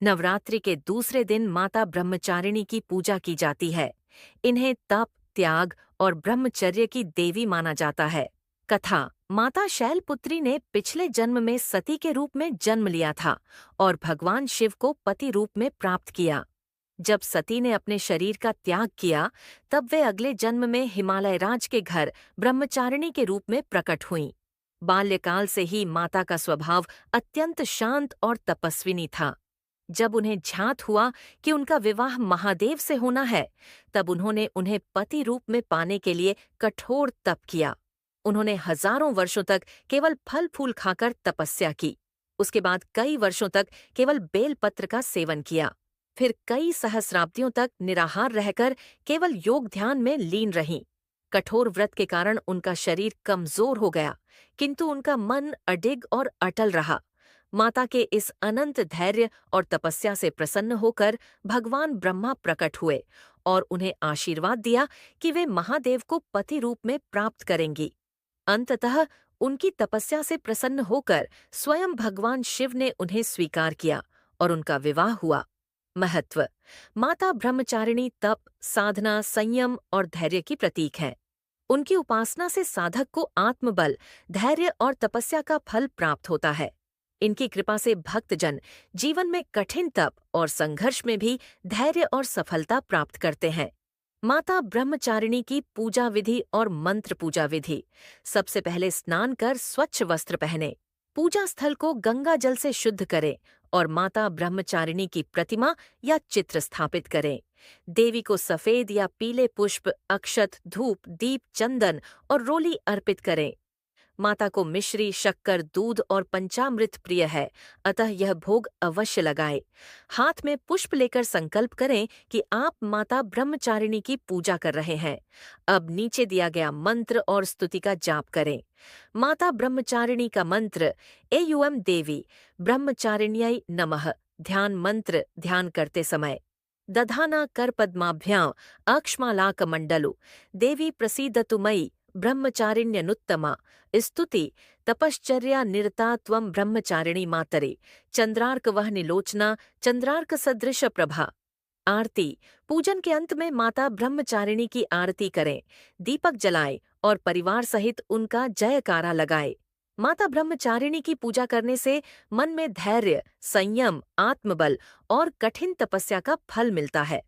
नवरात्रि के दूसरे दिन माता ब्रह्मचारिणी की पूजा की जाती है। इन्हें तप, त्याग और ब्रह्मचर्य की देवी माना जाता है। कथा। माता शैलपुत्री ने पिछले जन्म में सती के रूप में जन्म लिया था और भगवान शिव को पति रूप में प्राप्त किया। जब सती ने अपने शरीर का त्याग किया, तब वे अगले जन्म में हिमालय राज के घर ब्रह्मचारिणी के रूप में प्रकट हुईं। बाल्यकाल से ही माता का स्वभाव अत्यंत शांत और तपस्विनी था। जब उन्हें ज्ञात हुआ कि उनका विवाह महादेव से होना है, तब उन्होंने उन्हें पति रूप में पाने के लिए कठोर तप किया। उन्होंने हजारों वर्षों तक केवल फल फूल खाकर तपस्या की। उसके बाद कई वर्षों तक केवल बेलपत्र का सेवन किया। फिर कई सहस्राब्दियों तक निराहार रहकर केवल योग ध्यान में लीन रहीं। कठोर व्रत के कारण उनका शरीर कमजोर हो गया, किंतु उनका मन अडिग और अटल रहा। माता के इस अनंत धैर्य और तपस्या से प्रसन्न होकर भगवान ब्रह्मा प्रकट हुए और उन्हें आशीर्वाद दिया कि वे महादेव को पति रूप में प्राप्त करेंगी। अंततः उनकी तपस्या से प्रसन्न होकर स्वयं भगवान शिव ने उन्हें स्वीकार किया और उनका विवाह हुआ। महत्व। माता ब्रह्मचारिणी तप, साधना, संयम और धैर्य की प्रतीक है। उनकी उपासना से साधक को आत्मबल, धैर्य और तपस्या का फल प्राप्त होता है। इनकी कृपा से भक्तजन जीवन में कठिन तप और संघर्ष में भी धैर्य और सफलता प्राप्त करते हैं। माता ब्रह्मचारिणी की पूजा विधि और मंत्र पूजा विधि। सबसे पहले स्नान कर स्वच्छ वस्त्र पहने, पूजा स्थल को गंगा जल से शुद्ध करें और माता ब्रह्मचारिणी की प्रतिमा या चित्र स्थापित करें। देवी को सफेद या पीले पुष्प, अक्षत, धूप, दीप, चंदन और रोली अर्पित करें। माता को मिश्री, शक्कर, दूध और पंचामृत प्रिय है, अतः यह भोग अवश्य लगाएं। हाथ में पुष्प लेकर संकल्प करें कि आप माता ब्रह्मचारिणी की पूजा कर रहे हैं। अब नीचे दिया गया मंत्र और स्तुति का जाप करें। माता ब्रह्मचारिणी का मंत्र। एयुम देवी ब्रह्मचारिण्यै नमः। ध्यान मंत्र ध्यान करते समय। दधाना कर पद्माभ्यां अक्ष्मालाकमण्डलु देवी प्रसीदतु मयि ब्रह्मचारिण्यनुत्तमा। स्तुति। तपश्चर्या निरता त्वं ब्रह्मचारिणी मातरे चंद्रार्कवह निलोचना चंद्रार्क सदृश प्रभा। आरती। पूजन के अंत में माता ब्रह्मचारिणी की आरती करें, दीपक जलाएं और परिवार सहित उनका जयकारा लगाएं। माता ब्रह्मचारिणी की पूजा करने से मन में धैर्य, संयम, आत्मबल और कठिन तपस्या का फल मिलता है।